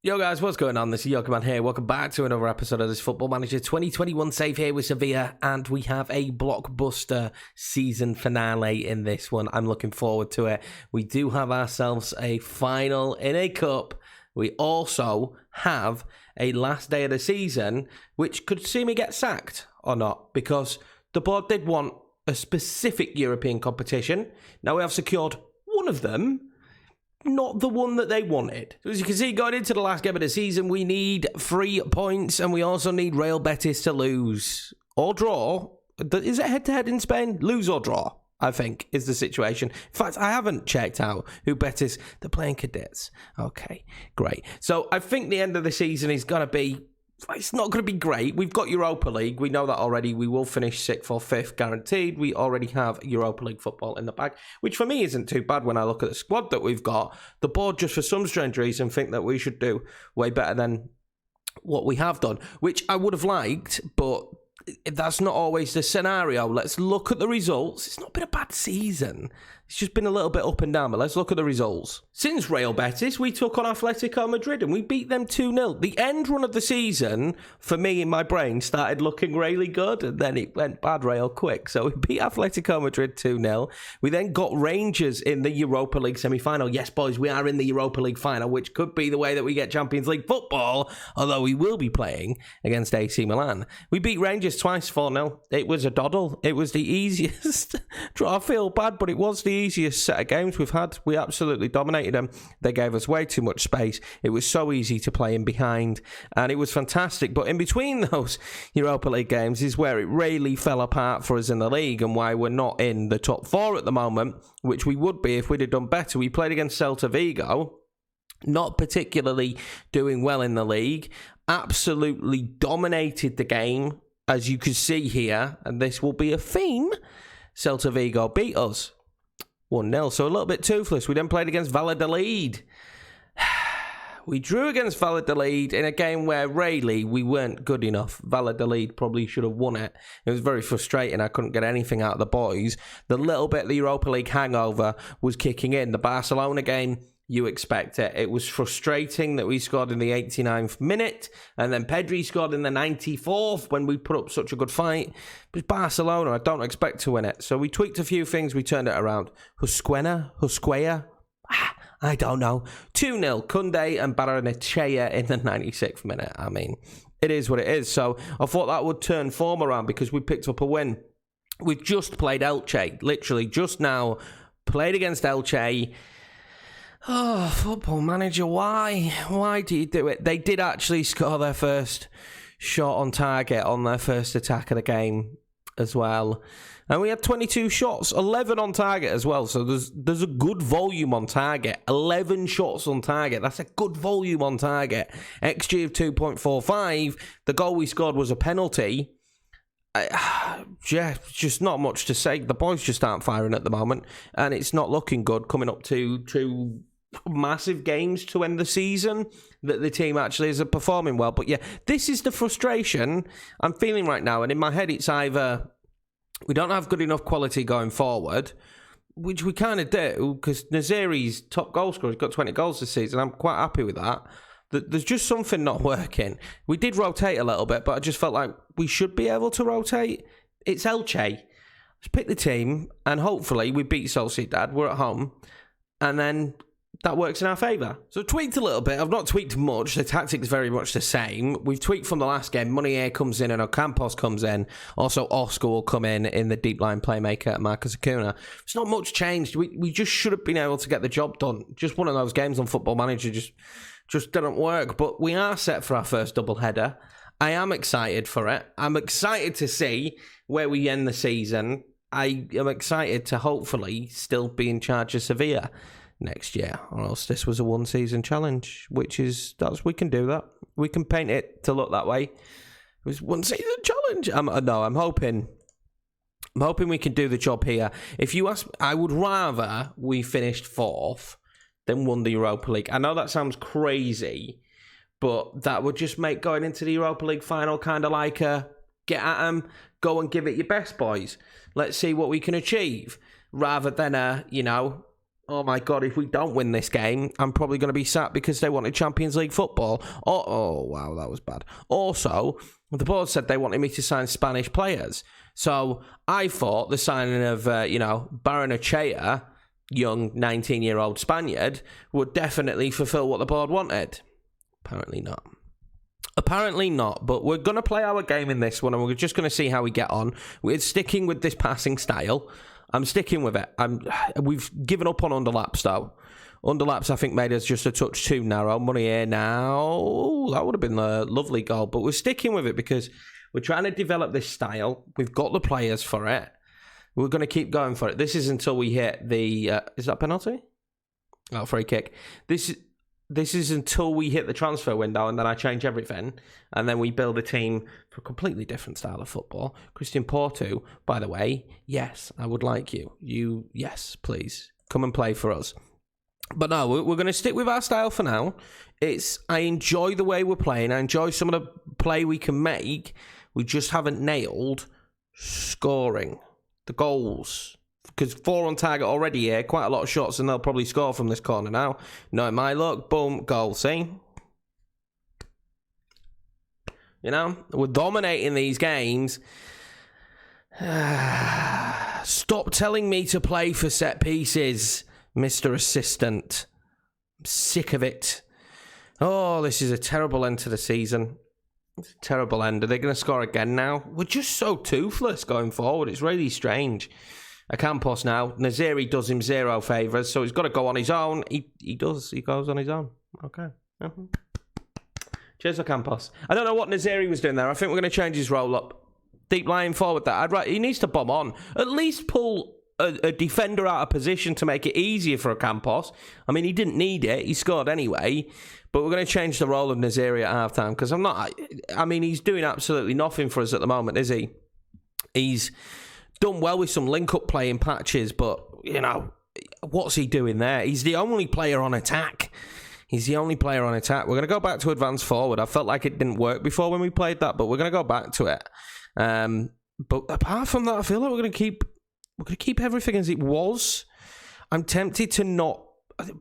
Yo guys, what's going on? This is Yokoman here. Welcome back to another episode of this Football Manager 2021 save here with Sevilla, and we have a blockbuster season finale in this one. I'm looking forward to it. We do have ourselves a final in a cup. We also have a last day of the season, which could see me get sacked or not, because the board did want a specific European competition. Now we have secured one of them, not the one that they wanted. So as you can see, going into the last game of the season, we need 3 points, and we also need Real Betis to lose or draw. Is it head-to-head in Spain? Lose or draw, I think, is the situation. In fact, I haven't checked out who Betis... They're playing Cadets. Okay, great. So I think the end of the season is going to be... It's not going to be great. We've got Europa League. We know that already. We will finish 6th or 5th guaranteed. We already have Europa League football in the bag, which for me isn't too bad when I look at the squad that we've got. The board, just for some strange reason, think that we should do way better than what we have done, which I would have liked, but that's not always the scenario. Let's look at the results. It's not been a bad season. It's just been a little bit up and down, but let's look at the results. Since Real Betis, we took on Atletico Madrid and we beat them 2-0. The end run of the season, for me in my brain, started looking really good, and then it went bad real quick. So we beat Atletico Madrid 2-0. We then got Rangers in the Europa League semi-final. Yes, boys, we are in the Europa League final, which could be the way that we get Champions League football, although we will be playing against AC Milan. We beat Rangers twice 4-0. It was a doddle. It was the easiest draw. I feel bad, but it was the easiest set of games we've had. We absolutely dominated them. They gave us way too much space. It was so easy to play in behind, and it was fantastic. But in between those Europa League games is where it really fell apart for us in the league, and why we're not in the top 4 at the moment, which we would be if we'd have done better. We played against Celta Vigo, not particularly doing well in the league, absolutely dominated the game, as you can see here, and this will be a theme. Celta Vigo beat us 1-0, so a little bit toothless. We then played against Valladolid. We drew against Valladolid in a game where really we weren't good enough. Valladolid probably should have won it. It was very frustrating. I couldn't get anything out of the boys. The little bit of the Europa League hangover was kicking in. The Barcelona game, you expect it. It was frustrating that we scored in the 89th minute, and then Pedri scored in the 94th when we put up such a good fight. But Barcelona, I don't expect to win it. So we tweaked a few things, we turned it around. Husquea? I don't know. 2-0, Koundé and Barrenechea in the 96th minute. I mean, it is what it is. So I thought that would turn form around because we picked up a win. We've just played Elche, literally just now. Played against Elche. Oh, Football Manager, why? Why do you do it? They did actually score their first shot on target on their first attack of the game as well. And we had 22 shots, 11 on target as well. So there's a good volume on target. 11 shots on target. That's a good volume on target. XG of 2.45. The goal we scored was a penalty. Yeah, just not much to say. The boys just aren't firing at the moment, and it's not looking good coming up to 2 massive games to end the season that the team actually isn't performing well. But yeah, this is the frustration I'm feeling right now, and in my head it's either we don't have good enough quality going forward, which we kind of do, because Naziri's top goal scorer, he's got 20 goals this season. I'm quite happy with that. There's just something not working. We did rotate a little bit, but I just felt like we should be able to rotate. It's Elche. Let's pick the team, and hopefully we beat Sociedad. We're at home, and then that works in our favour. So I've tweaked a little bit. I've not tweaked much. The tactic's very much the same. We've tweaked from the last game. Munier comes in and Ocampos comes in. Also, Oscar will come in the deep line playmaker, Marcus Acuna. It's not much changed. We just should have been able to get the job done. Just one of those games on Football Manager just didn't work. But we are set for our first doubleheader. I am excited for it. I'm excited to see where we end the season. I am excited to hopefully still be in charge of Sevilla next year, or else this was a one-season challenge, we can do that. We can paint it to look that way. It was one-season challenge. I'm hoping we can do the job here. If you ask, I would rather we finished 4th than won the Europa League. I know that sounds crazy, but that would just make going into the Europa League final kind of like a get at them, go and give it your best, boys. Let's see what we can achieve, rather than oh my God, if we don't win this game, I'm probably going to be sat because they wanted Champions League football. Oh, wow, that was bad. Also, the board said they wanted me to sign Spanish players. So I thought the signing of, Barrenechea, young 19-year-old Spaniard, would definitely fulfill what the board wanted. Apparently not, but we're going to play our game in this one, and we're just going to see how we get on. We're sticking with this passing style. I'm sticking with it. We've given up on underlaps, though. Underlaps, I think, made us just a touch too narrow. Money here now. That would have been a lovely goal, but we're sticking with it because we're trying to develop this style. We've got the players for it. We're going to keep going for it. This is until we hit the... is that penalty? Oh, free kick. This is until we hit the transfer window, and then I change everything, and then we build a team for a completely different style of football. Christian Porto, by the way, yes, I would like you. Yes, please, come and play for us. But no, we're going to stick with our style for now. I enjoy the way we're playing. I enjoy some of the play we can make. We just haven't nailed scoring the goals. Because 4 on target already here, quite a lot of shots, and they'll probably score from this corner now. No, it might look, boom, goal, see? You know, we're dominating these games. Stop telling me to play for set pieces, Mr. Assistant. I'm sick of it. Oh, this is a terrible end to the season. It's a terrible end. Are they going to score again now? We're just so toothless going forward. It's really strange. Campos now. Naziri does him zero favours, so he's got to go on his own. He does. He goes on his own. Okay. Cheers for Campos. I don't know what Naziri was doing there. I think we're going to change his roll up. Deep lying forward that. He needs to bomb on. At least pull a defender out of position to make it easier for a Campos. I mean, he didn't need it. He scored anyway. But we're going to change the role of Naziri at halftime because he's doing absolutely nothing for us at the moment, is he? He's done well with some link-up play in patches, but, what's he doing there? He's the only player on attack. We're going to go back to advance forward. I felt like it didn't work before when we played that, but we're going to go back to it. But apart from that, I feel like we're going to keep everything as it was. I'm tempted to not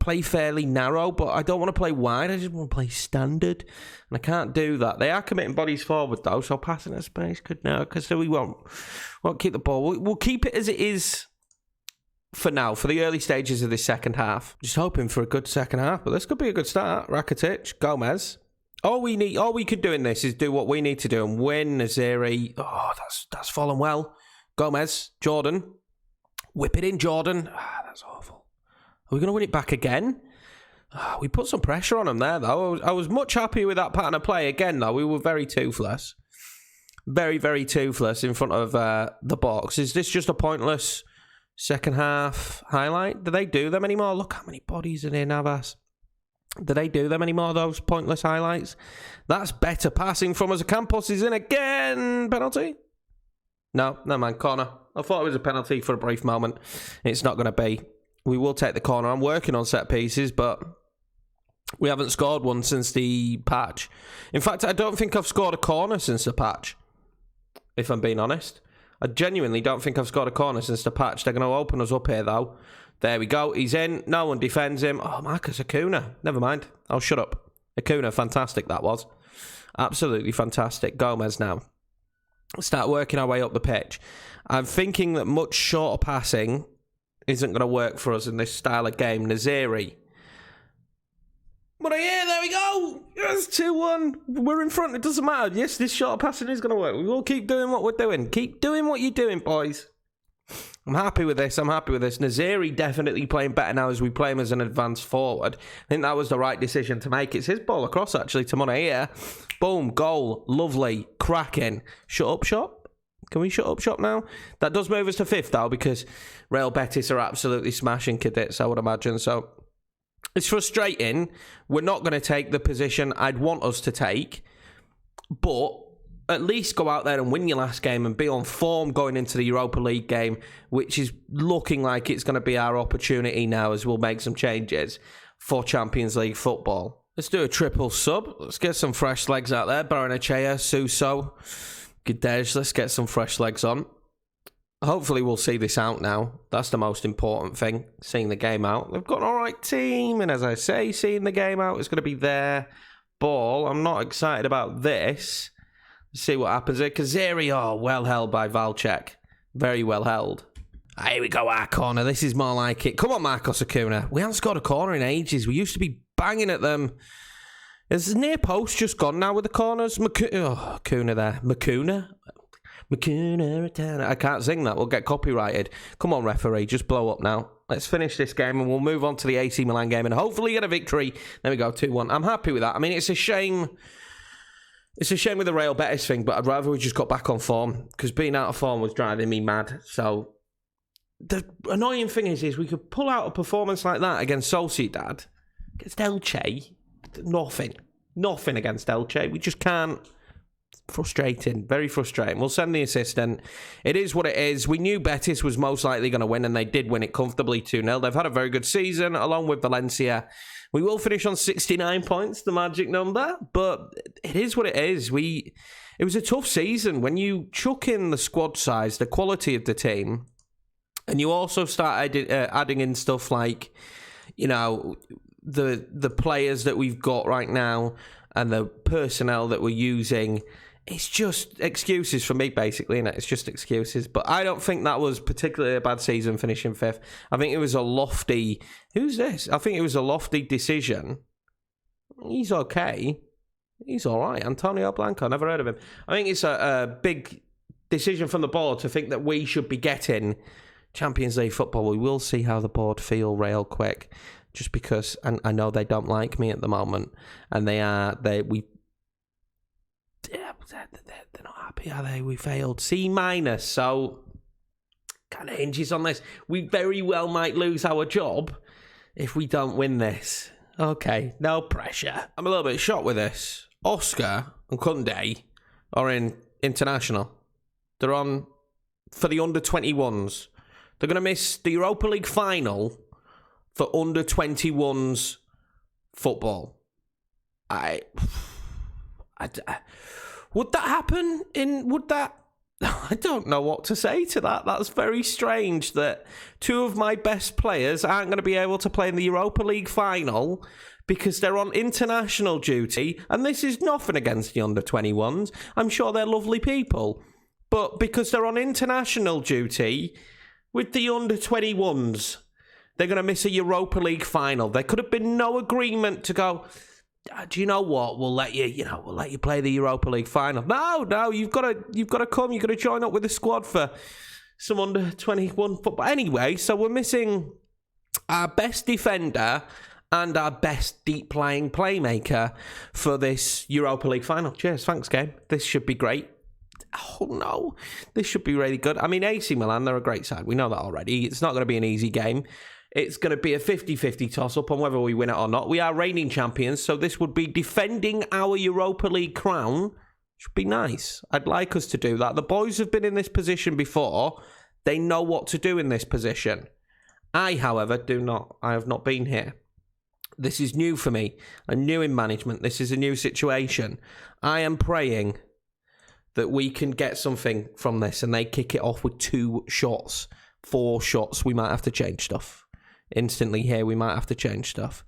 play fairly narrow, but I don't want to play wide. I just want to play standard, and I can't do that. They are committing bodies forward though, so passing at space could now, because we won't keep the ball. We'll keep it as it is for now, for the early stages of this second half. Just hoping for a good second half, but this could be a good start. Rakitic, Gomez. All we could do in this is do what we need to do and win. Naziri. Oh, that's fallen well. Gomez, Jordan. Whip it in, Jordan. That's awful. Are we going to win it back again? We put some pressure on them there, though. I was much happier with that pattern of play. Again, though, we were very toothless. Very, very toothless in front of the box. Is this just a pointless second half highlight? Do they do them anymore? Look how many bodies are in Navas. Do they do them anymore, those pointless highlights? That's better passing from us. Campos is in again. Penalty? No, never mind. Corner. I thought it was a penalty for a brief moment. It's not going to be. We will take the corner. I'm working on set pieces, but we haven't scored one since the patch. In fact, I don't think I've scored a corner since the patch, if I'm being honest. I genuinely don't think I've scored a corner since the patch. They're going to open us up here, though. There we go. He's in. No one defends him. Oh, Marcus Acuna. Never mind. Oh, shut up. Acuna, fantastic that was. Absolutely fantastic. Gomez now. Start working our way up the pitch. I'm thinking that much shorter passing isn't going to work for us in this style of game. Naziri. But yeah, there we go. Yes, 2-1. We're in front. It doesn't matter. Yes, this short passing is going to work. We will keep doing what we're doing. Keep doing what you're doing, boys. I'm happy with this. Naziri definitely playing better now as we play him as an advanced forward. I think that was the right decision to make. It's his ball across, actually, to Monea. Boom, goal. Lovely. Cracking. Shut up shop. Can we shut up shop now? That does move us to 5th, though, because Real Betis are absolutely smashing cadets, I would imagine. So it's frustrating. We're not going to take the position I'd want us to take, but at least go out there and win your last game and be on form going into the Europa League game, which is looking like it's going to be our opportunity now as we'll make some changes for Champions League football. Let's do a triple sub. Let's get some fresh legs out there. Barrenechea, Suso, Guedes. Let's get some fresh legs on. Hopefully we'll see this out now. That's the most important thing, seeing the game out. They've got an alright team, and as I say, seeing the game out is going to be their ball. I'm not excited about this. Let's see what happens here. Kaziri, well held by Valchek. Very well held. Here we go, our corner. This is more like it. Come on, Marcos Acuna. We haven't scored a corner in ages. We used to be banging at them. Is the near post just gone now with the corners? Acuna there. Macuna? I can't sing that. We'll get copyrighted. Come on, referee. Just blow up now. Let's finish this game and we'll move on to the AC Milan game and hopefully get a victory. There we go, 2-1. I'm happy with that. I mean, it's a shame. It's a shame with the Real Betis thing, but I'd rather we just got back on form because being out of form was driving me mad. So the annoying thing is we could pull out a performance like that against Sociedad. Against Elche, nothing against Elche. We just can't. Frustrating, very frustrating. We'll send the assistant. It is what it is. We knew Betis was most likely going to win, and they did win it comfortably 2-0. They've had a very good season, along with Valencia. We will finish on 69 points, the magic number, but it is what it is. It was a tough season. When you chuck in the squad size, the quality of the team, and you also start adding in stuff like, you know, the players that we've got right now and the personnel that we're using, it's just excuses for me, basically, isn't it? It's just excuses. But I don't think that was particularly a bad season finishing 5th. I think it was a lofty... Who's this? I think it was a lofty decision. He's okay. He's all right. Antonio Blanco, never heard of him. I think it's a big decision from the board to think that we should be getting Champions League football. We will see how the board feel real quick. Just because, and I know they don't like me at the moment. And they're not happy, are they? We failed. C-, so kind of hinges on this. We very well might lose our job if we don't win this. Okay, no pressure. I'm a little bit shocked with this. Oscar and Kunde are in international. They're on for the under-21s. They're going to miss the Europa League final for under-21s football. Would that happen I don't know what to say to that. That's very strange that two of my best players aren't going to be able to play in the Europa League final because they're on international duty, and this is nothing against the under-21s. I'm sure they're lovely people. But because they're on international duty with the under-21s, they're going to miss a Europa League final. There could have been no agreement to go, do you know what? We'll let you play the Europa League final. No, you've got to come. You've got to join up with the squad for some under-21 football. Anyway, so we're missing our best defender and our best deep-lying playmaker for this Europa League final. Cheers, thanks, game. This should be great. Oh, no. This should be really good. I mean, AC Milan, they're a great side. We know that already. It's not going to be an easy game. It's going to be a 50-50 toss-up on whether we win it or not. We are reigning champions, so this would be defending our Europa League crown. Should be nice. I'd like us to do that. The boys have been in this position before. They know what to do in this position. I, however, do not. I have not been here. This is new for me. I'm new in management. This is a new situation. I am praying that we can get something from this and they kick it off with 2 shots, 4 shots. We might have to change stuff. Instantly here, we might have to change stuff.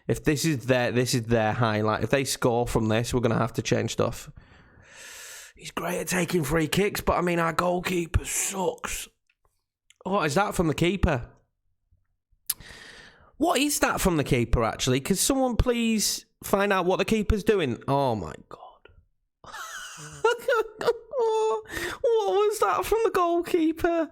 If this is their highlight. If they score from this, we're going to have to change stuff. He's great at taking free kicks, but I mean, our goalkeeper sucks. Oh, is that from the keeper? What is that from the keeper, actually? Could someone please find out what the keeper's doing? Oh, my God. What was that from the goalkeeper?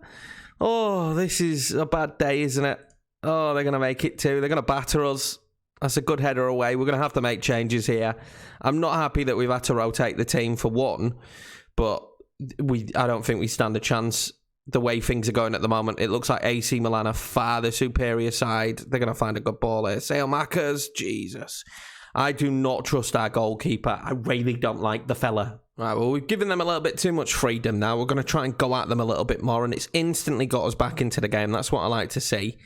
Oh, this is a bad day, isn't it? Oh, they're going to make it 2. They're going to batter us. That's a good header away. We're going to have to make changes here. I'm not happy that we've had to rotate the team for 1, but I don't think we stand a chance the way things are going at the moment. It looks like AC Milan are far the superior side. They're going to find a good ball here. Saelmakers, Jesus. I do not trust our goalkeeper. I really don't like the fella. Right, well, we've given them a little bit too much freedom now. We're going to try and go at them a little bit more, and it's instantly got us back into the game. That's what I like to see.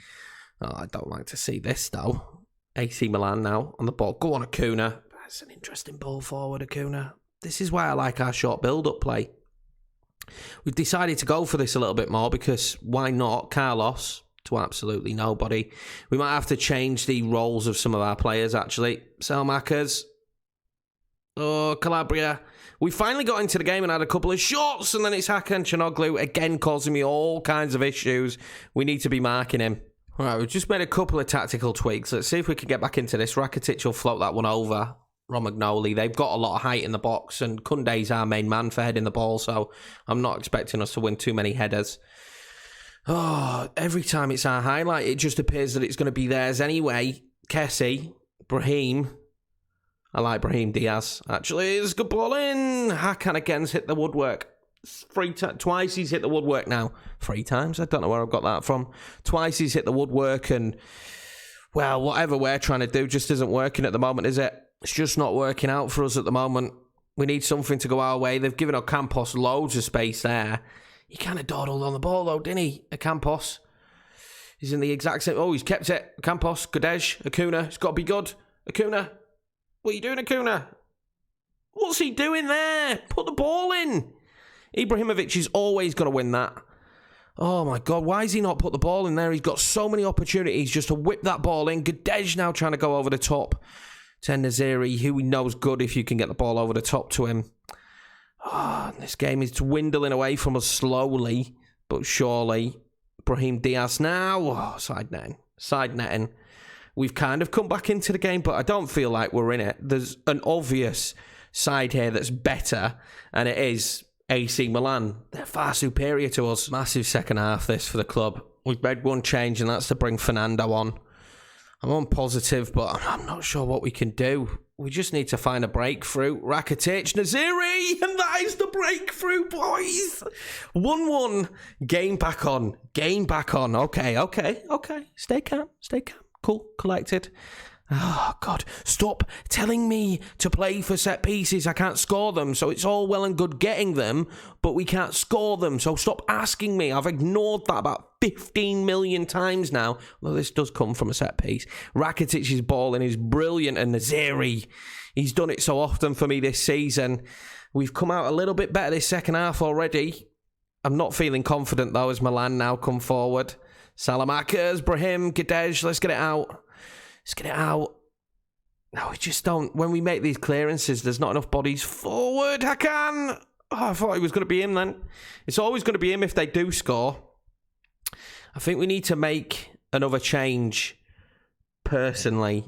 Oh, I don't like to see this, though. AC Milan now on the ball. Go on, Acuna. That's an interesting ball forward, Acuna. This is why I like our short build-up play. We've decided to go for this a little bit more because why not? Carlos to absolutely nobody. We might have to change the roles of some of our players, actually. Selmakers. Oh, Calabria. We finally got into the game and had a couple of shots, and then it's Hakan Çalhanoğlu again causing me all kinds of issues. We need to be marking him. All right, we've just made a couple of tactical tweaks. Let's see if we can get back into this. Rakitic will float that one over. Romagnoli, they've got a lot of height in the box, and Koundé's our main man for heading the ball, so I'm not expecting us to win too many headers. Oh, every time it's our highlight, it just appears that it's going to be theirs anyway. Kessie, Brahim. I like Brahim Diaz. Actually, it's a good ball in. Hakan again's hit the woodwork. Twice he's hit the woodwork now. 3 times? I don't know where I've got that from. Twice he's hit the woodwork, and, well, whatever we're trying to do just isn't working at the moment, is it? It's just not working out for us at the moment. We need something to go our way. They've given Ocampos loads of space there. He kind of dawdled on the ball, though, didn't he? Ocampos. He's in the exact same... Oh, he's kept it. Ocampos, Guedes, Acuna. It's got to be good. Acuna. What are you doing, Acuna? What's he doing there? Put the ball in. Ibrahimovic is always going to win that. Oh, my God. Why has he not put the ball in there? He's got so many opportunities just to whip that ball in. Guedes now trying to go over the top to Naziri, who we know is good if you can get the ball over the top to him. Oh, this game is dwindling away from us slowly, but surely. Brahim Diaz now. Oh, side netting. We've kind of come back into the game, but I don't feel like we're in it. There's an obvious side here that's better, and it is AC Milan. They're far superior to us. Massive second half this for the club. We've made one change, and that's to bring Fernando on. I'm on positive, but I'm not sure what we can do. We just need to find a breakthrough. Rakitic, Naziri, and that is the breakthrough, boys. 1-1. Game back on. Okay. Stay calm. Cool, collected. Oh, God. Stop telling me to play for set pieces. I can't score them, so it's all well and good getting them, but we can't score them, so stop asking me. I've ignored that about 15 million times now, although this does come from a set piece. Rakitic's balling is brilliant, and Naziri, he's done it so often for me this season. We've come out a little bit better this second half already. I'm not feeling confident, though, as Milan now come forward. Salamakers, Brahim, Guedes, let's get it out. No, we just don't. When we make these clearances, there's not enough bodies forward. Hakan! Oh, I thought it was going to be him then. It's always going to be him if they do score. I think we need to make another change, personally.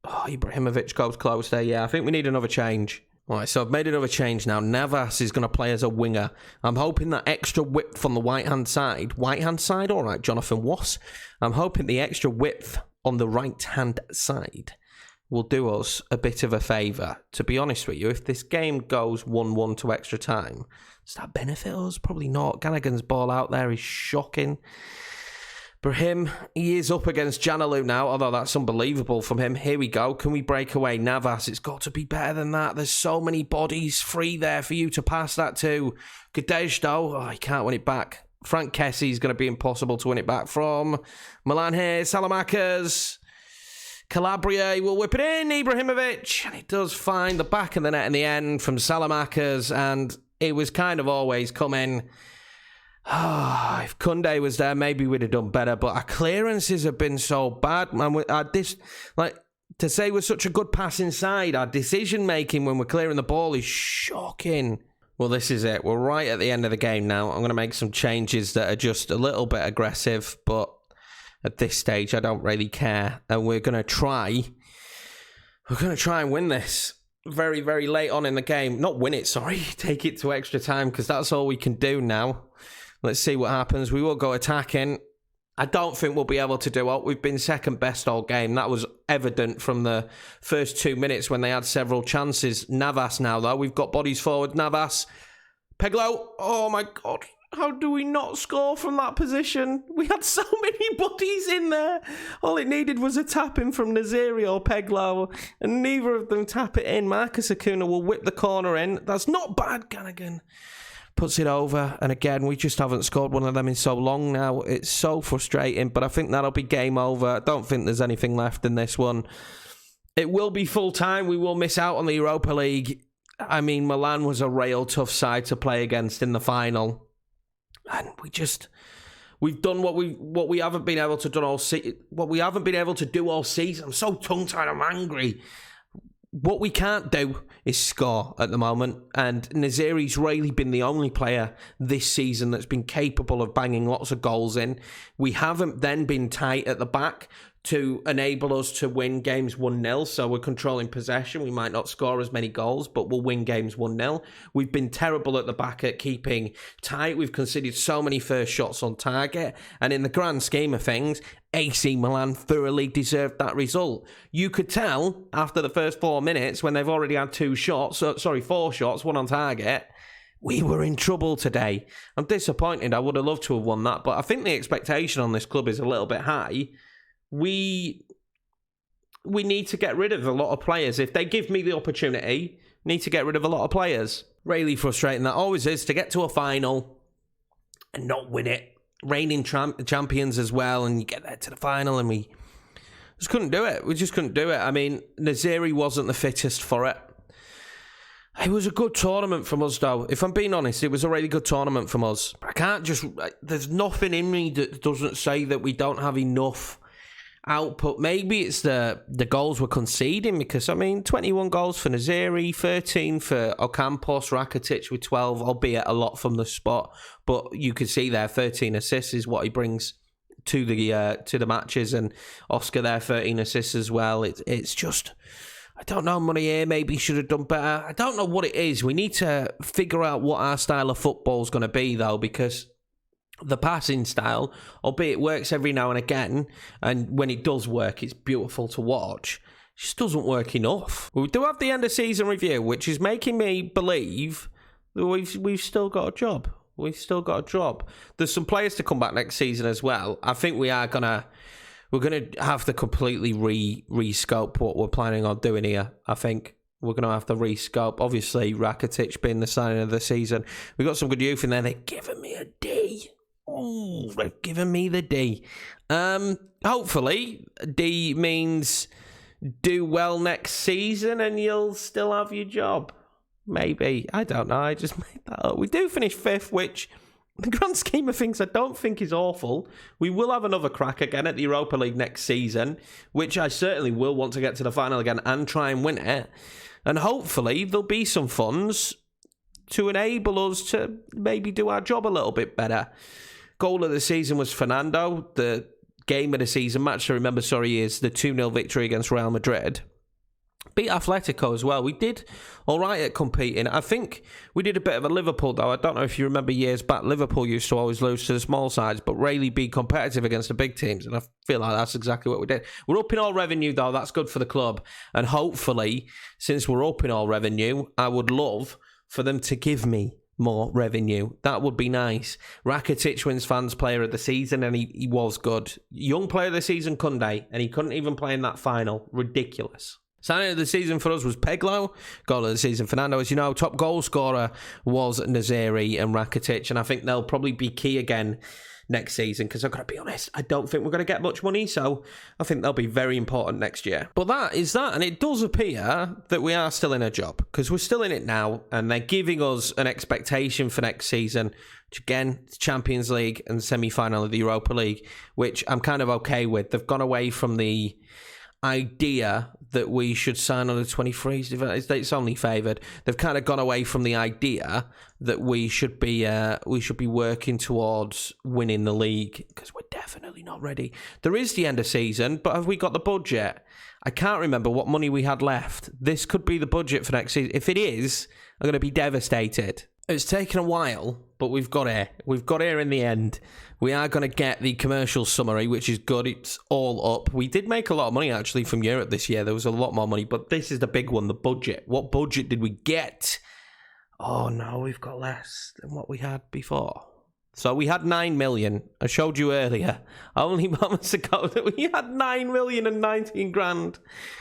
Oh, Ibrahimovic goes close there. Yeah, I think we need another change. All right, so I've made another change now. Navas is going to play as a winger. I'm hoping that extra width on the right-hand side. Right-hand side? All right, Jonathan Wass. I'm hoping the extra width on the right-hand side will do us a bit of a favour. To be honest with you, if this game goes 1-1 to extra time, does that benefit us? Probably not. Gallagher's ball out there is shocking. Brahim, he is up against Çalhanoğlu now, although that's unbelievable from him. Here we go. Can we break away? Navas, it's got to be better than that. There's so many bodies free there for you to pass that to. Guedes, though, he can't win it back. Frank Kessie is going to be impossible to win it back from. Milan here, Salamakers. Calabria, he will whip it in. Ibrahimovic, and it does find the back of the net in the end from Salamakers, and it was kind of always coming. If Koundé was there, maybe we'd have done better, but our clearances have been so bad, man. To say we're such a good pass inside, our decision-making when we're clearing the ball is shocking. Well, this is it. We're right at the end of the game now. I'm going to make some changes that are just a little bit aggressive, but at this stage, I don't really care. And we're going to try and win this very, very late on in the game. Not win it, sorry. Take it to extra time, because that's all we can do now. Let's see what happens. We will go attacking. I don't think we'll be able to do it. We've been second best all game. That was evident from the first 2 minutes when they had several chances. Navas now, though. We've got bodies forward. Navas. Peglo. Oh, my God. How do we not score from that position? We had so many bodies in there. All it needed was a tap in from Naziri or Peglo, and neither of them tap it in. Marcus Acuna will whip the corner in. That's not bad, Gallagher. Puts it over, and again, we just haven't scored one of them in so long now. It's so frustrating, but I think that'll be game over. I don't think there's anything left in this one. It will be full time. We will miss out on the Europa League. I mean, Milan was a real tough side to play against in the final. And we've done what we haven't been able to do all season. I'm so tongue-tied, I'm angry. What we can't do is score at the moment, and Naziri's really been the only player this season that's been capable of banging lots of goals in. We haven't then been tight at the back to enable us to win games 1-0, so we're controlling possession. We might not score as many goals, but we'll win games 1-0. We've been terrible at the back at keeping tight. We've conceded so many first shots on target, and in the grand scheme of things, AC Milan thoroughly deserved that result. You could tell after the first 4 minutes, when they've already had 4 shots, 1 on target, we were in trouble today. I'm disappointed. I would have loved to have won that, but I think the expectation on this club is a little bit high. We need to get rid of a lot of players. If they give me the opportunity, need to get rid of a lot of players. Really frustrating that always is to get to a final and not win it. Reigning champions as well, and you get there to the final and we just couldn't do it. We just couldn't do it. I mean, Naziri wasn't the fittest for it. It was a good tournament from us, though. If I'm being honest, it was a really good tournament from us. But I can't just... There's nothing in me that doesn't say that we don't have enough output. Maybe it's the goals we're conceding, because, I mean, 21 goals for Naziri, 13 for Ocampos, Rakitic with 12, albeit a lot from the spot. But you can see there, 13 assists is what he brings to the matches, and Oscar there, 13 assists as well. It's just... I don't know, Money maybe should have done better. I don't know what it is. We need to figure out what our style of football is going to be, though, because the passing style, albeit it works every now and again, and when it does work, it's beautiful to watch, it just doesn't work enough. We do have the end of season review, which is making me believe that we've still got a job. We've still got a job. There's some players to come back next season as well. I think we're gonna have to completely re-scope what we're planning on doing here. I think we're going to have to re-scope. Obviously, Rakitic being the signing of the season. We've got some good youth in there. They're giving me a D. Oh, they're giving me the D. Hopefully, D means do well next season and you'll still have your job. Maybe. I don't know. I just made that up. We do finish 5th, which... the grand scheme of things, I don't think is awful. We will have another crack again at the Europa League next season, which I certainly will want to get to the final again and try and win it. And hopefully there'll be some funds to enable us to maybe do our job a little bit better. Goal of the season was Fernando. The game of the season, match to remember, is the 2-0 victory against Real Madrid. Beat Atletico as well. We did all right at competing. I think we did a bit of a Liverpool, though. I don't know if you remember years back, Liverpool used to always lose to the small sides, but really be competitive against the big teams. And I feel like that's exactly what we did. We're up in all revenue, though. That's good for the club. And hopefully, since we're up in all revenue, I would love for them to give me more revenue. That would be nice. Rakitic wins fans player of the season, and he was good. Young player of the season, Kunde, and he couldn't even play in that final. Ridiculous. Signing of the season for us was Peglo. Goal of the season, Fernando. As you know, top goal scorer was Naziri and Rakitic, and I think they'll probably be key again next season, because I've got to be honest, I don't think we're going to get much money, so I think they'll be very important next year. But that is that, and it does appear that we are still in a job, because we're still in it now, and they're giving us an expectation for next season, which again, Champions League and semi-final of the Europa League, which I'm kind of okay with. They've gone away from the idea that we should sign under 23s. It's only favoured. They've kind of gone away from the idea that we should be working towards winning the league, because we're definitely not ready. There is the end of season, but have we got the budget? I can't remember what money we had left. This could be the budget for next season. If it is, I'm going to be devastated. It's taken a while, but we've got here. We've got here in the end. We are going to get the commercial summary, which is good. It's all up. We did make a lot of money, actually, from Europe this year. There was a lot more money, but this is the big one, the budget. What budget did we get? Oh, no, we've got less than what we had before. So we had 9 million. I showed you earlier, only moments ago, that we had 9 million and 19 grand.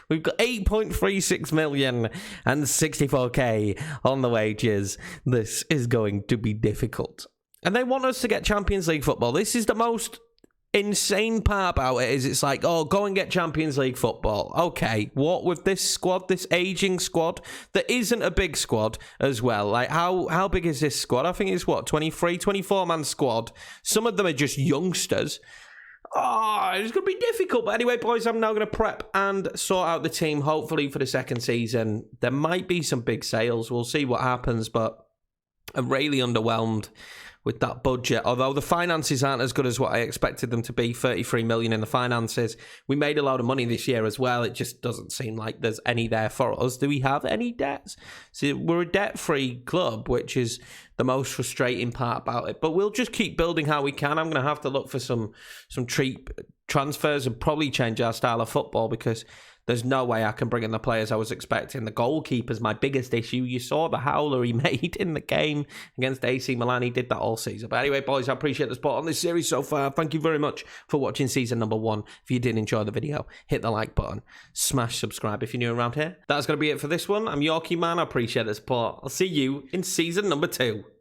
We've got 8.36 million and 64k on the wages. This is going to be difficult. And they want us to get Champions League football. This is the most insane part about it is it's like, oh, go and get Champions League football. Okay, what with this squad, this aging squad that isn't a big squad as well? Like, how big is this squad? I think it's 23, 24-man squad. Some of them are just youngsters. Oh, it's going to be difficult. But anyway, boys, I'm now going to prep and sort out the team, hopefully, for the second season. There might be some big sales. We'll see what happens, but I'm really underwhelmed with that budget, although the finances aren't as good as what I expected them to be. 33 million in the finances. We made a lot of money this year as well. It just doesn't seem like there's any there for us. Do we have any debts? See, we're a debt-free club, which is the most frustrating part about it. But we'll just keep building how we can. I'm going to have to look for some cheap transfers and probably change our style of football, because there's no way I can bring in the players I was expecting. The goalkeeper's my biggest issue. You saw the howler he made in the game against AC Milan. He did that all season. But anyway, boys, I appreciate the support on this series so far. Thank you very much for watching season number 1. If you did enjoy the video, hit the like button. Smash subscribe if you're new around here. That's going to be it for this one. I'm Yorkie Man. I appreciate the support. I'll see you in season number 2.